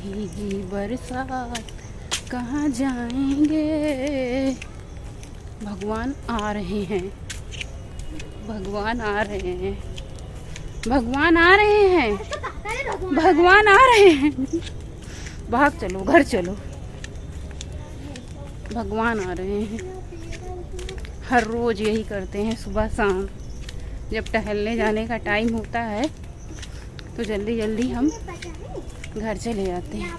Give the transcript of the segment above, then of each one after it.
भीगी बरसात कहाँ जाएंगे। भगवान आ रहे हैं, भगवान आ रहे हैं, भगवान आ रहे हैं, भगवान आ रहे हैं। भाग चलो, घर चलो, भगवान आ रहे हैं। हर रोज़ यही करते हैं, सुबह शाम जब टहलने जाने का टाइम होता है तो जल्दी जल्दी हम घर चले जाते हैं।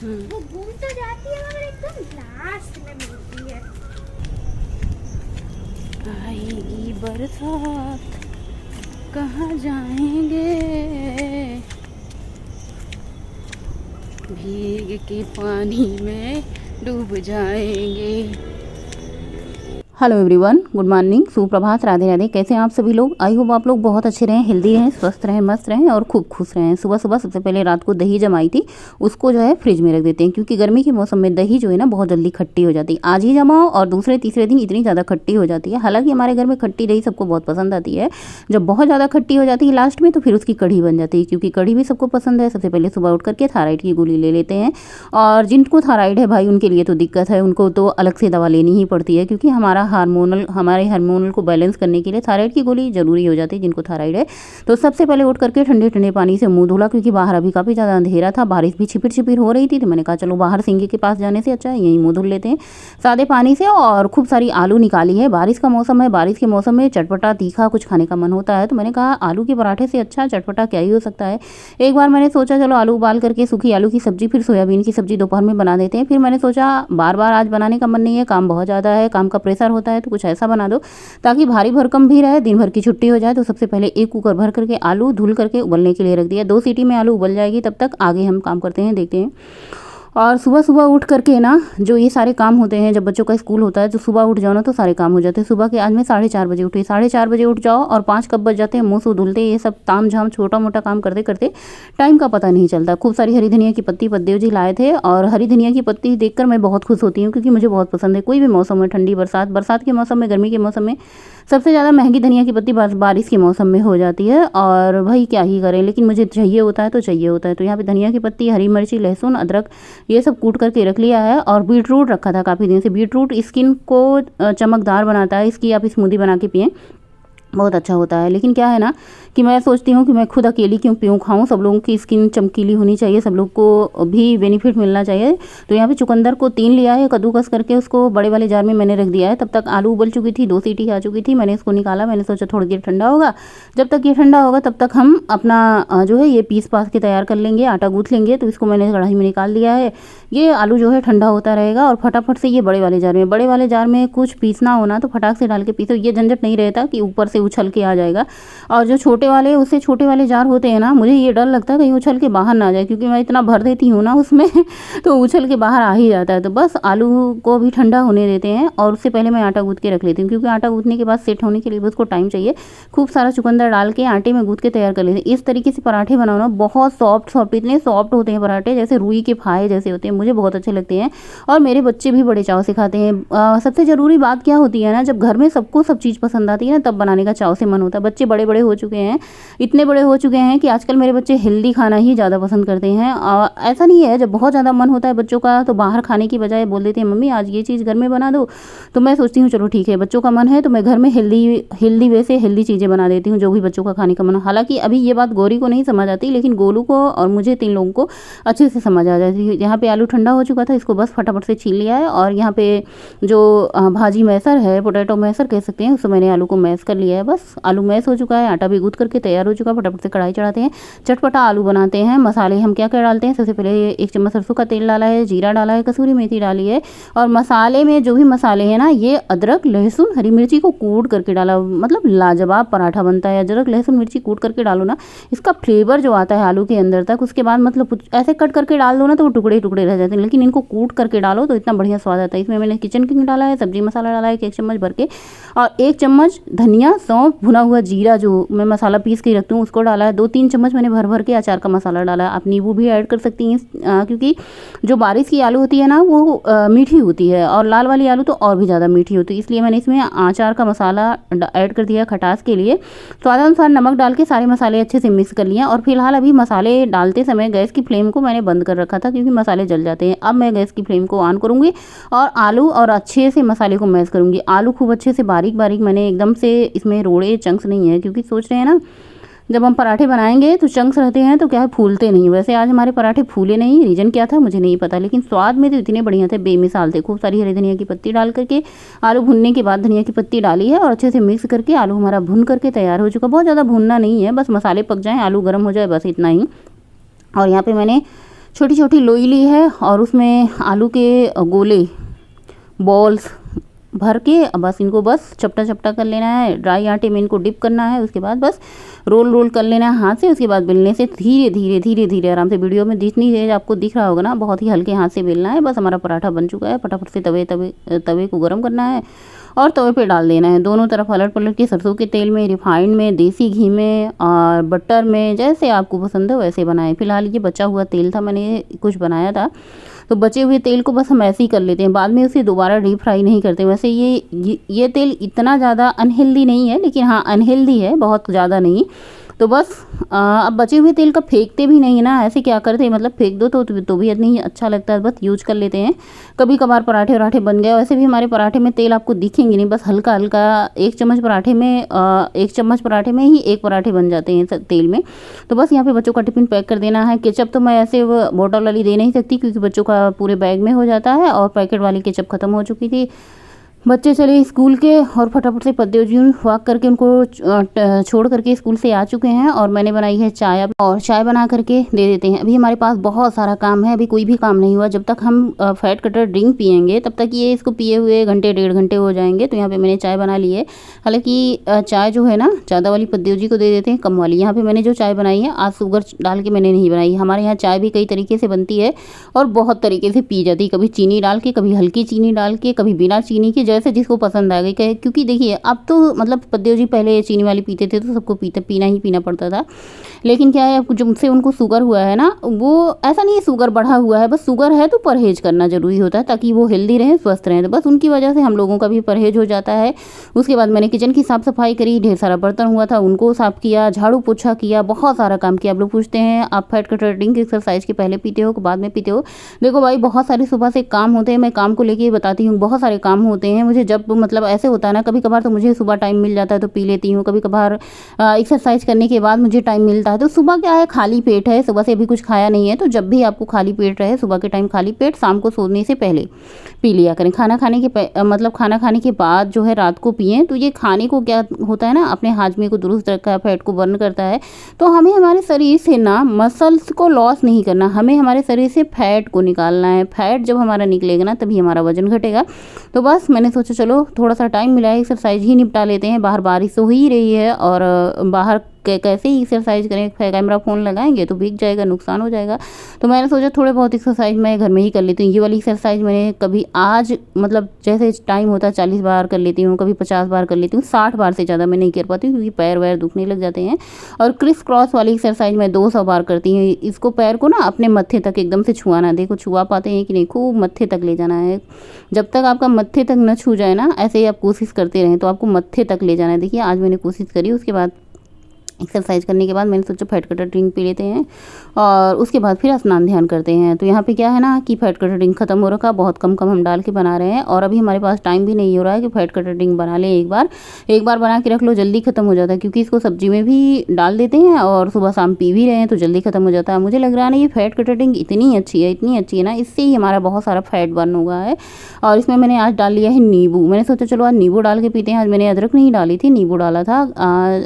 वो घूम तो जाती है मगर एकदम लास्ट में मिलती है। आएगी बरसात कहाँ जाएंगे, भीग के पानी में डूब जाएंगे। हेलो एवरीवन, गुड मॉर्निंग, सुप्रभात, राधे राधे। कैसे हैं आप सभी लोग? आई होप आप लोग बहुत अच्छे रहें, हेल्दी रहें, स्वस्थ रहें, मस्त रहें और खूब खुश रहें। सुबह सुबह सबसे पहले रात को दही जमाई थी, उसको जो है फ्रिज में रख देते हैं क्योंकि गर्मी के मौसम में दही जो है ना बहुत जल्दी खट्टी हो जाती है। आज ही जमाओ और दूसरे तीसरे दिन इतनी ज़्यादा खट्टी हो जाती है। हालांकि हमारे घर में खट्टी दही सबको बहुत पसंद आती है। जब बहुत ज़्यादा खट्टी हो जाती है लास्ट में तो फिर उसकी कढ़ी बन जाती है, क्योंकि कढ़ी भी सबको पसंद है। सबसे पहले सुबह उठ करके थायराइड की गोली ले लेते हैं, और जिनको थायराइड है भाई उनके लिए तो दिक्कत है, उनको तो अलग से दवा लेनी ही पड़ती है क्योंकि हमारे हार्मोनल को बैलेंस करने के लिए थायराइड की गोली जरूरी हो जाती है जिनको थायराइड है। तो सबसे पहले उठ करके ठंडे ठंडे पानी से मुंह धुला, क्योंकि बाहर अभी काफ़ी ज़्यादा अंधेरा था, बारिश भी छिपिर छिपिर हो रही थी। तो मैंने कहा चलो बाहर सिंगे के पास जाने से अच्छा यहीं मुंह धुल लेते हैं सादे पानी से। और खूब सारी आलू निकाली है, बारिश का मौसम है, बारिश के मौसम में चटपटा तीखा कुछ खाने का मन होता है। तो मैंने कहा आलू के पराठे से अच्छा चटपटा क्या ही हो सकता है। एक बार मैंने सोचा चलो आलू उबाल करके सूखी आलू की सब्जी, फिर सोयाबीन की सब्जी दोपहर में बना देते हैं। फिर मैंने सोचा बार बार आज बनाने का मन नहीं है, काम बहुत ज़्यादा है, काम का प्रेशर होता है, तो कुछ ऐसा बना दो ताकि भारी भरकम भी रहे, दिन भर की छुट्टी हो जाए। तो सबसे पहले एक कुकर भर करके आलू धुल करके उबलने के लिए रख दिया। 2 सीटी में आलू उबल जाएगी, तब तक आगे हम काम करते हैं, देखते हैं। और सुबह सुबह उठ करके ना जो ये सारे काम होते हैं, जब बच्चों का स्कूल होता है तो सुबह उठ जाओ ना तो सारे काम हो जाते हैं। सुबह के आज मैं 4:30 बजे उठी, 4:30 बजे उठ जाओ और 5 कब बज जाते हैं, मुँह से धुलते, ये सब ताम झाम छोटा मोटा काम करते करते टाइम का पता नहीं चलता। खूब सारी हरी धनिया की पत्ती पतदेव जी लाए थे, और हरी धनिया की पत्ती देखकर मैं बहुत खुश होती हूँ क्योंकि मुझे बहुत पसंद है। कोई भी मौसम में, ठंडी बरसात, बरसात के मौसम में, गर्मी के मौसम में सबसे ज़्यादा महंगी धनिया की पत्ती बारिश के मौसम में हो जाती है। और भाई क्या ही करें, लेकिन मुझे चाहिए होता है तो चाहिए होता है। तो यहाँ पे धनिया की पत्ती, हरी मिर्ची, लहसुन, अदरक ये सब कूट करके रख लिया है। और बीटरूट रखा था काफ़ी दिन से। बीटरूट स्किन को चमकदार बनाता है, इसकी आप स्मूदी बना के पिएँ, बहुत अच्छा होता है। लेकिन क्या है ना कि मैं सोचती हूँ कि मैं खुद अकेली क्यों पीऊँ खाऊँ, सब लोगों की स्किन चमकीली होनी चाहिए, सब लोग को भी बेनिफिट मिलना चाहिए। तो यहाँ पे चुकंदर को 3 लिया है, कद्दूकस करके उसको बड़े वाले जार में मैंने रख दिया है। तब तक आलू उबल चुकी थी, 2 सीटी आ चुकी थी, मैंने इसको निकाला। मैंने सोचा थोड़ी देर ठंडा होगा, जब तक ये ठंडा होगा तब तक हम अपना जो है ये पीस पास के तैयार कर लेंगे, आटा गूँथ लेंगे। तो इसको मैंने कढ़ाई में निकाल दिया है। ये आलू जो है ठंडा होता रहेगा और फटाफट से ये बड़े वाले जार में कुछ पीसना होना तो फटाक से डाल के पीसो, ये झंझट नहीं रहता कि ऊपर से उछल के आ जाएगा। और जो छोटे वाले, उससे छोटे वाले जार होते हैं ना, मुझे ये डर लगता है कहीं उछल के बाहर ना जाए, क्योंकि मैं इतना भर देती हूँ ना उसमें तो उछल के बाहर आ ही जाता है। तो बस आलू को भी ठंडा होने देते हैं, और उससे पहले मैं आटा गूँथ के रख लेती हूँ क्योंकि आटा गूँथने के बाद सेट होने के लिए उसको टाइम चाहिए। खूब सारा चुकंदर डाल के आटे में गूँथ के तैयार कर लेते हैं। इस तरीके से पराठे बनाओ ना, बहुत सॉफ्ट, इतने सॉफ्ट होते हैं पराठे, जैसे रुई के फाये जैसे होते हैं। मुझे बहुत अच्छे लगते हैं और मेरे बच्चे भी बड़े चाव से खाते हैं। सबसे ज़रूरी बात क्या होती है ना, जब घर में सबको सब चीज़ पसंद आती है ना, तब बनाने का चाव से मन होता है। बच्चे बड़े बड़े हो चुके हैं, इतने बड़े हो चुके हैं कि आजकल मेरे बच्चे हेल्दी खाना ही ज़्यादा पसंद करते हैं। ऐसा नहीं है, जब बहुत ज़्यादा मन होता है बच्चों का तो बाहर खाने की बजाय बोल देते हैं मम्मी आज ये चीज़ घर में बना दो। तो मैं सोचती हूँ चलो ठीक है, बच्चों का मन है तो मैं घर में हेल्दी वे से हेल्दी चीज़ें बना देती हूँ, जो भी बच्चों का खाने का मन हो। हालांकि अभी ये बात गौरी को नहीं समझ आती, लेकिन गोलू को और मुझे 3 लोगों को अच्छे से समझ आ जाती है। यहाँ पे आलू ठंडा हो चुका था, इसको बस फटाफट से छील लिया है। और यहाँ पे जो भाजी मैसर है, पोटैटो मैसर कह सकते हैं, उससे मैंने आलू को मैश कर लिया है। बस आलू मैश हो चुका है, आटा भी गूँथ करके तैयार हो चुका है। फटाफट से कढ़ाई चढ़ाते हैं, चटपटा आलू बनाते हैं। मसाले हम क्या क्या डालते हैं, सबसे पहले 1 चम्मच सरसों का तेल डाला है, जीरा डाला है, कसूरी मेथी डाली है। और मसाले में जो भी मसाले हैं ना, ये अदरक, लहसुन, हरी मिर्ची को कूट करके डाला, मतलब लाजवाब पराठा बनता है। अदरक, लहसुन, मिर्ची कूट करके डालो ना, इसका फ्लेवर जो आता है आलू के अंदर तक। उसके बाद मतलब ऐसे कट करके डाल दो ना तो वो टुकड़े टुकड़े रह जाते हैं, लेकिन इनको कूट करके डालो तो इतना बढ़िया स्वाद आता है। इसमें मैंने किचन किंग डाला है, सब्जी मसाला डाला है 1 चम्मच भर के, और 1 चम्मच धनिया सौंफ, भुना हुआ जीरा जो मैं मसाला पीस के रखती हूँ उसको डाला है, 2-3 चम्मच मैंने भर भर के अचार का मसाला डाला है। आप नींबू भी ऐड कर सकती हैं क्योंकि जो बारिश की आलू होती है ना वो मीठी होती है और लाल वाली आलू तो और भी ज़्यादा मीठी होती है, इसलिए मैंने इसमें अचार का मसाला ऐड कर दिया खटास के लिए। स्वादानुसार नमक डाल के सारे मसाले अच्छे से मिक्स कर लिए और फिलहाल अभी मसाले डालते समय गैस की फ्लेम को मैंने बंद कर रखा था क्योंकि मसाले जल जाते हैं। अब मैं गैस की फ्लेम को ऑन करूँगी और आलू और अच्छे से मसाले को मैश करूँगी। आलू खूब अच्छे से बारीक बारीक, मैंने एकदम से इसमें रोड़े चंक्स नहीं है क्योंकि सोच रहे हैं ना जब हम पराठे बनाएंगे तो चंक्स रहते हैं तो क्या है फूलते नहीं। वैसे आज हमारे पराठे फूले नहीं, रीज़न क्या था मुझे नहीं पता, लेकिन स्वाद में तो इतने बढ़िया थे, बेमिसाल थे। खूब सारी हरी धनिया की पत्ती डाल करके आलू भुनने के बाद धनिया की पत्ती डाली है और अच्छे से मिक्स करके आलू हमारा भुन करके तैयार हो चुका। बहुत ज़्यादा भुनना नहीं है, बस मसाले पक जाएँ, आलू गर्म हो जाए, बस इतना ही। और यहाँ पर मैंने छोटी छोटी लोई ली है और उसमें आलू के गोले बॉल्स भर के बस इनको बस चपटा चपटा कर लेना है। ड्राई आटे में इनको डिप करना है, उसके बाद बस रोल कर लेना है हाथ से। उसके बाद बेलने से धीरे धीरे धीरे धीरे आराम से, वीडियो में जितनी देर आपको दिख रहा होगा ना बहुत ही हल्के हाथ से बेलना है। बस हमारा पराठा बन चुका है। फटाफट से तवे को गर्म करना है और तवे पे डाल देना है। दोनों तरफ पलट पलट के सरसों के तेल में, रिफाइंड में, देसी घी में और बटर में, जैसे आपको पसंद है वैसे बनाएं। फिलहाल ये बचा हुआ तेल था, मैंने कुछ बनाया था तो बचे हुए तेल को बस हम ऐसे ही कर लेते हैं, बाद में उसे दोबारा डीप फ्राई नहीं करते। वैसे ये तेल इतना ज़्यादा अनहेल्दी नहीं है, लेकिन हाँ अनहेल्दी है, बहुत ज़्यादा नहीं। तो बस अब बचे हुए तेल का फेंकते भी नहीं है ना, ऐसे क्या करते मतलब फेंक दो तो भी नहीं अच्छा लगता है, बस यूज कर लेते हैं। कभी कभार पराठे वराठे बन गए, वैसे भी हमारे पराठे में तेल आपको दिखेंगे नहीं, बस हल्का हल्का 1 चम्मच पराठे में 1 चम्मच पराठे में ही 1 पराठे बन जाते हैं तेल में। तो बस यहाँ पे बच्चों का टिफिन पैक कर देना है। केचप तो मैं ऐसे बोतल वाली दे नहीं सकती क्योंकि बच्चों का पूरे बैग में हो जाता है और पैकेट वाली केचप ख़त्म हो चुकी थी। बच्चे चले स्कूल के और फटाफट से पद्देव जी वॉक करके उनको छोड़ करके स्कूल से आ चुके हैं और मैंने बनाई है चाय और चाय बना करके दे देते हैं। अभी हमारे पास बहुत सारा काम है, अभी कोई भी काम नहीं हुआ। जब तक हम फैट कटर ड्रिंक पियेंगे तब तक ये इसको पिए हुए घंटे 1.5 घंटे हो जाएंगे। तो यहाँ पे मैंने चाय बना ली है। हालांकि चाय जो है ना ज़्यादा वाली पद्देव जी को दे देते हैं, कम वाली। यहाँ पे मैंने जो चाय बनाई है आज शुगर डाल के मैंने नहीं बनाई। हमारे यहाँ चाय भी कई तरीके से बनती है और बहुत तरीके से पी जाती है, कभी चीनी डाल के, कभी हल्की चीनी डाल के, कभी बिना चीनी के, जैसे जिसको पसंद आ गई। क्योंकि देखिए अब तो मतलब पद्देव जी पहले चीनी वाली पीते थे तो सबको पीना ही पीना पड़ता था, लेकिन क्या है जब से उनको शुगर हुआ है ना, वो ऐसा नहीं है शुगर बढ़ा हुआ है, बस शुगर है तो परहेज करना जरूरी होता है ताकि वो हेल्दी रहें, स्वस्थ रहें। तो बस उनकी वजह से हम लोगों का भी परहेज हो जाता है। उसके बाद मैंने किचन की साफ़ सफाई करी, ढेर सारा बर्तन हुआ था उनको साफ़ किया, झाड़ू पोछा किया, बहुत सारा काम किया। आप लोग पूछते हैं आप फैट कटर ड्रिंक एक्सरसाइज के पहले पीते हो कि बाद में पीते हो? देखो भाई बहुत सारे सुबह से काम होते हैं, मैं काम को लेके बताती हूँ, बहुत सारे काम होते हैं मुझे। जब मतलब ऐसे होता है ना, कभी कभार तो मुझे सुबह टाइम मिल जाता है तो पी लेती हूँ, कभी कभार एक्सरसाइज करने के बाद मुझे टाइम मिलता है। तो सुबह क्या है खाली पेट है, सुबह से अभी कुछ खाया नहीं है, तो जब भी आपको खाली पेट रहे, सुबह के टाइम खाली पेट, शाम को सोने से पहले पी लिया करें। खाना खाने के बाद जो है रात को पिएं। तो ये खाने को क्या होता है ना, अपने हाजमे को दुरुस्त रखता है, फैट को बर्न करता है। तो हमें हमारे शरीर से ना मसल्स को लॉस नहीं करना, हमें हमारे शरीर से फैट को निकालना है। फैट जब हमारा निकलेगा ना तभी हमारा वजन घटेगा। तो बस मैंने सोचा चलो थोड़ा सा टाइम मिला है, एक्सरसाइज ही निपटा लेते हैं। बाहर बारिश तो हो ही रही है और बाहर कैसे ही एक्सरसाइज करें, कैमरा फ़ोन लगाएंगे तो भीग जाएगा, नुकसान हो जाएगा। तो मैंने सोचा थोड़े बहुत एक्सरसाइज मैं घर में ही कर लेती हूँ। ये वाली एक्सरसाइज मैंने कभी आज मतलब जैसे टाइम होता है 40 बार कर लेती हूँ, कभी 50 बार कर लेती हूँ, 60 बार से ज़्यादा मैं नहीं कर पाती हूँ क्योंकि पैर वैर दुखने लग जाते हैं। और क्रिस क्रॉस वाली एक्सरसाइज मैं 200 बार करती हूँ। इसको पैर को ना अपने मत्थे तक एकदम से छुआना, देखो छुआ पाते हैं कि नहीं, खूब मत्थे तक ले जाना है। जब तक आपका मत्थे तक न छू जाए ना, ऐसे ही आप कोशिश करते रहें तो आपको मत्थे तक ले जाना है। देखिए आज मैंने कोशिश करी, उसके बाद एक्सरसाइज करने के बाद मैंने सोचा फैट कटर ड्रिंक पी लेते हैं और उसके बाद फिर स्नान ध्यान करते हैं। तो यहाँ पे क्या है ना कि फैट कटर ड्रिंक ख़त्म हो रखा, बहुत कम हम डाल के बना रहे हैं और अभी हमारे पास टाइम भी नहीं हो रहा है कि फैट कटर ड्रिंक बना लें। एक बार बना के रख लो, जल्दी ख़त्म हो जाता है क्योंकि इसको सब्जी में भी डाल देते हैं और सुबह शाम पी भी रहे हैं तो जल्दी ख़त्म हो जाता है। मुझे लग रहा है ना ये फैट कटर ड्रिंक इतनी अच्छी है ना, इससे ही हमारा बहुत सारा फैट बर्न हुआ है। और इसमें मैंने आज डाल लिया है नींबू। मैंने सोचा चलो आज नींबू डाल के पीते हैं। आज मैंने अदरक नहीं डाली थी, नींबू डाला था।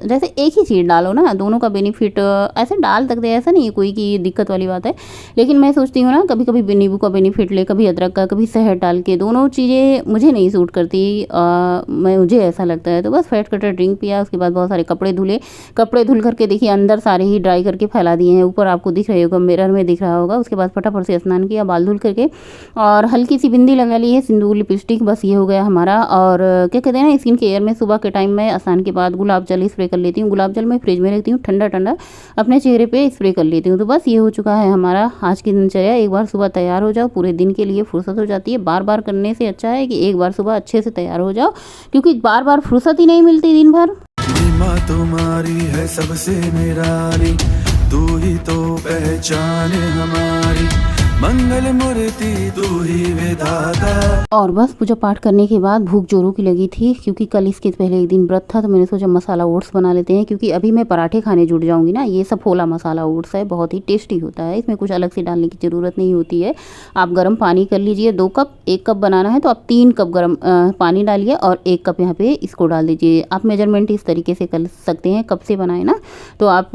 जैसे एक ही चीज़ डाल डालो ना, दोनों का बेनिफिट ऐसे डाल सकते हैं, ऐसा नहीं है कोई की दिक्कत वाली बात है। लेकिन मैं सोचती हूँ ना कभी कभी नींबू का बेनिफिट ले, कभी अदरक का, कभी शहद डाल के, दोनों चीज़ें मुझे नहीं सूट करती। मुझे ऐसा लगता है। तो बस फैट कटर ड्रिंक पिया, उसके बाद बहुत सारे कपड़े धुले, कपड़े धुल करके देखिए अंदर सारे ही ड्राई करके फैला दिए हैं, ऊपर आपको दिख रहे होगा, मिरर में दिख रहा होगा। उसके बाद फटाफट से स्नान किया, बाल धुल करके, और हल्की सी बिंदी लगा ली है, सिंदूर लिपस्टिक, बस ये हो गया हमारा। और क्या कहते हैं ना, स्किन केयर में सुबह के टाइम में स्नान के बाद गुलाब जल स्प्रे कर लेती हूँ। गुलाब जल मैं फ्रिज में रखती हूँ, ठंडा ठंडा अपने चेहरे पे स्प्रे कर लेती हूँ। तो बस ये हो चुका है हमारा आज की दिनचर्या। एक बार सुबह तैयार हो जाओ, पूरे दिन के लिए फुर्सत हो जाती है। बार बार करने से अच्छा है कि एक बार सुबह अच्छे से तैयार हो जाओ, क्योंकि बार बार फुर्सत ही नहीं मिलती दिन भर। माँ तुम्हारी है सबसे निराली, तू ही तो पहचान हमारी, मंगल मूर्ति तू ही विधाता। और बस पूजा पाठ करने के बाद भूख जोरों की लगी थी, क्योंकि कल इसके पहले एक दिन व्रत था। तो मैंने सोचा मसाला ओट्स बना लेते हैं, क्योंकि अभी मैं पराठे खाने जुट जाऊंगी ना। ये सब फोला मसाला ओट्स है, बहुत ही टेस्टी होता है, इसमें कुछ अलग से डालने की ज़रूरत नहीं होती है। आप गर्म पानी कर लीजिए, 2 कप, 1 कप बनाना है तो आप 3 कप गर्म पानी डालिए और 1 कप यहाँ पे इसको डाल दीजिए। आप मेजरमेंट इस तरीके से कर सकते हैं, कप से बनाए ना तो आप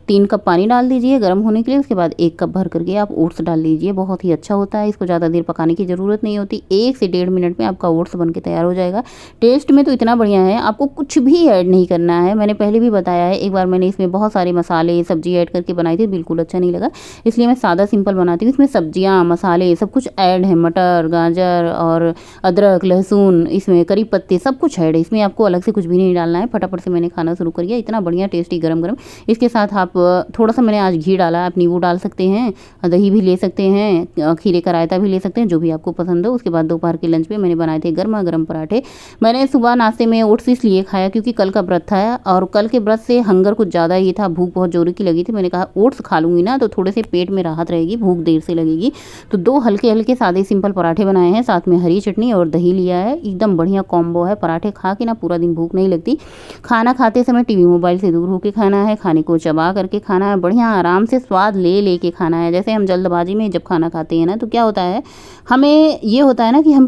3 कप पानी डाल दीजिए गर्म होने के लिए। उसके बाद 1 कप भर करके आप ओट्स डाल दीजिए, बहुत ही अच्छा होता है। इसको ज़्यादा देर पकाने की ज़रूरत नहीं होती, 1 से 1.5 मिनट में आपका ओट्स बन के तैयार हो जाएगा। टेस्ट में तो इतना बढ़िया है, आपको कुछ भी ऐड नहीं करना है। मैंने पहले भी बताया है, एक बार मैंने इसमें बहुत सारे मसाले सब्जी ऐड करके बनाई थी, बिल्कुल अच्छा नहीं लगा, इसलिए मैं सादा सिंपल बनाती हूँ। इसमें सब्जियाँ मसाले सब कुछ ऐड है, मटर गाजर और अदरक लहसुन, इसमें करी पत्ते सब कुछ ऐड है, इसमें आपको अलग से कुछ भी नहीं डालना है। फटाफट से मैंने खाना शुरू कर दिया, इतना बढ़िया टेस्टी गरम गरम। इसके साथ आप थोड़ा सा मैंने आज घी डाला, आप नींबू डाल सकते हैं, दही भी ले सकते हैं, खीरे का रायता भी ले सकते हैं, जो भी आपको पसंद हो। उसके बाद दोपहर के लंच पे मैंने बनाए थे गर्मा गर्म पराठे। मैंने सुबह नाश्ते में ओट्स इसलिए खाया क्योंकि कल का व्रत था, और कल के व्रत से हंगर कुछ ज़्यादा ही था, भूख बहुत जोरों की लगी थी। मैंने कहा ओट्स खा लूँगी ना तो थोड़े से पेट में राहत रहेगी, भूख देर से लगेगी। तो 2 हल्के हल्के सादे सिंपल पराठे बनाए हैं, साथ में हरी चटनी और दही लिया है। एकदम बढ़िया कॉम्बो है, पराठे खा के ना पूरा दिन भूख नहीं लगती। खाना खाते समय टीवी मोबाइल से दूर होकर खाना है, खाने को चबा करके खाना है, बढ़िया आराम से स्वाद ले लेके खाना है। जैसे हम जल्दबाजी में जब खाना खाते हैं ना तो क्या होता है, हमें ये होता है ना कि हम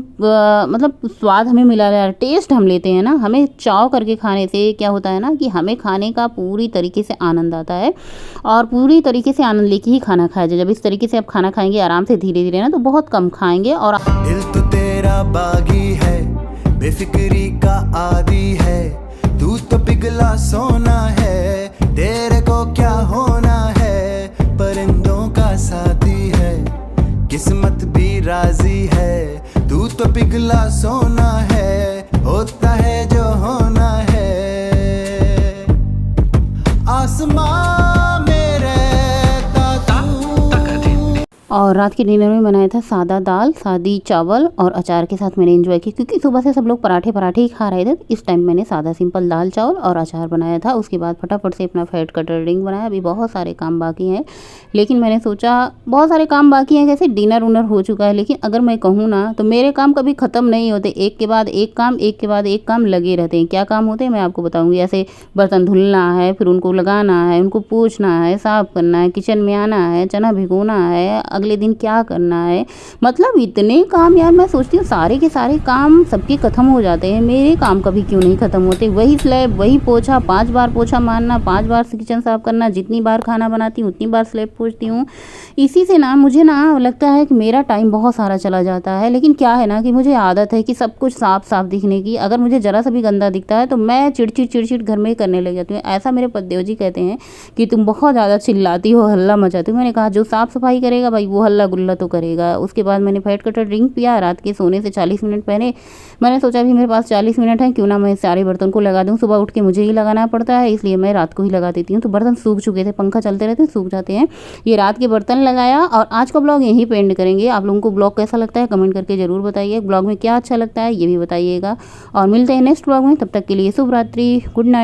मतलब स्वाद हमें मिला रहा है, टेस्ट हम लेते हैं ना, हमें चाव करके खाने से क्या होता है ना कि हमें खाने का पूरी तरीके से आनंद आता है, और पूरी तरीके से आनंद लेके ही खाना खाया जाए। जब इस तरीके से आप खाना खाएंगे आराम से धीरे धीरे ना तो बहुत कम खाएंगे। और दिल तो तेरा बागी है, बेफिक्री का आदी है, तू तो पिघला सोना है, तेरे को क्या होना है, परिंदों का साथी है, किस्मत भी राजी है, तू तो पिघला सोना है, होता है जो होना है, आसमां में रहता तू। और रात के डिनर में बनाया था सादा दाल, सादी चावल और अचार के साथ मैंने एंजॉय किया, क्योंकि सुबह से सब लोग पराठे ही खा रहे थे। इस टाइम मैंने सादा सिंपल दाल चावल और अचार बनाया था। उसके बाद फटाफट से अपना फैट कटर ड्रिंक बनाया। अभी बहुत सारे काम बाकी हैं, लेकिन मैंने सोचा बहुत सारे काम बाकी हैं, कैसे डिनर उनर हो चुका है, लेकिन अगर मैं कहूँ ना तो मेरे काम कभी ख़त्म नहीं होते, एक के बाद एक काम, एक के बाद एक काम लगे रहते हैं। क्या काम होते हैं मैं आपको बताऊँगी। ऐसे बर्तन धुलना है, फिर उनको लगाना है, उनको पोंछना है, साफ़ करना है, किचन में आना है, चना भिगोना है, अगले दिन क्या करना है, मतलब इतने काम यार। मैं सोचती हूँ सारे के सारे काम सबके ख़त्म हो जाते हैं, मेरे काम कभी क्यों नहीं ख़त्म होते। वही स्लैब, वही पोछा, 5 बार पोछा मारना, 5 बार से किचन साफ़ करना, जितनी बार खाना बनाती हूँ उतनी बार स्लैब पोंछती हूँ। इसी से ना मुझे ना लगता है कि मेरा टाइम बहुत सारा चला जाता है। लेकिन क्या है ना कि मुझे आदत है कि सब कुछ साफ साफ दिखने की। अगर मुझे ज़रा सा भी गंदा दिखता है तो मैं चिड़चिड़ घर में करने लग जाती हूँ। ऐसा मेरे पतिदेव जी कहते हैं कि तुम बहुत ज़्यादा चिल्लाती हो, हल्ला मचाती हो। मैंने कहा जो साफ़ सफाई करेगा भाई वो हल्ला गुल्ला तो करेगा। उसके बाद मैंने फैट कटर ड्रिंक पिया। रात के सोने से 40 मिनट पहले मैंने सोचा अभी मेरे पास 40 मिनट है, क्यों ना मैं सारे बर्तन को लगा दूँ। सुबह उठ के मुझे ही लगाना पड़ता है, इसलिए मैं रात को ही लगा देती हूँ। तो बर्तन सूख चुके थे, पंखा चलते रहते सूख जाते हैं। ये रात के बर्तन लगाया और आज का ब्लॉग यहीं पे एंड करेंगे। आप लोगों को ब्लॉग कैसा लगता है कमेंट करके ज़रूर बताइए। ब्लॉग में क्या अच्छा लगता है ये भी बताइएगा, और मिलते हैं नेक्स्ट ब्लॉग में। तब तक के लिए शुभ रात्रि, गुड नाइट।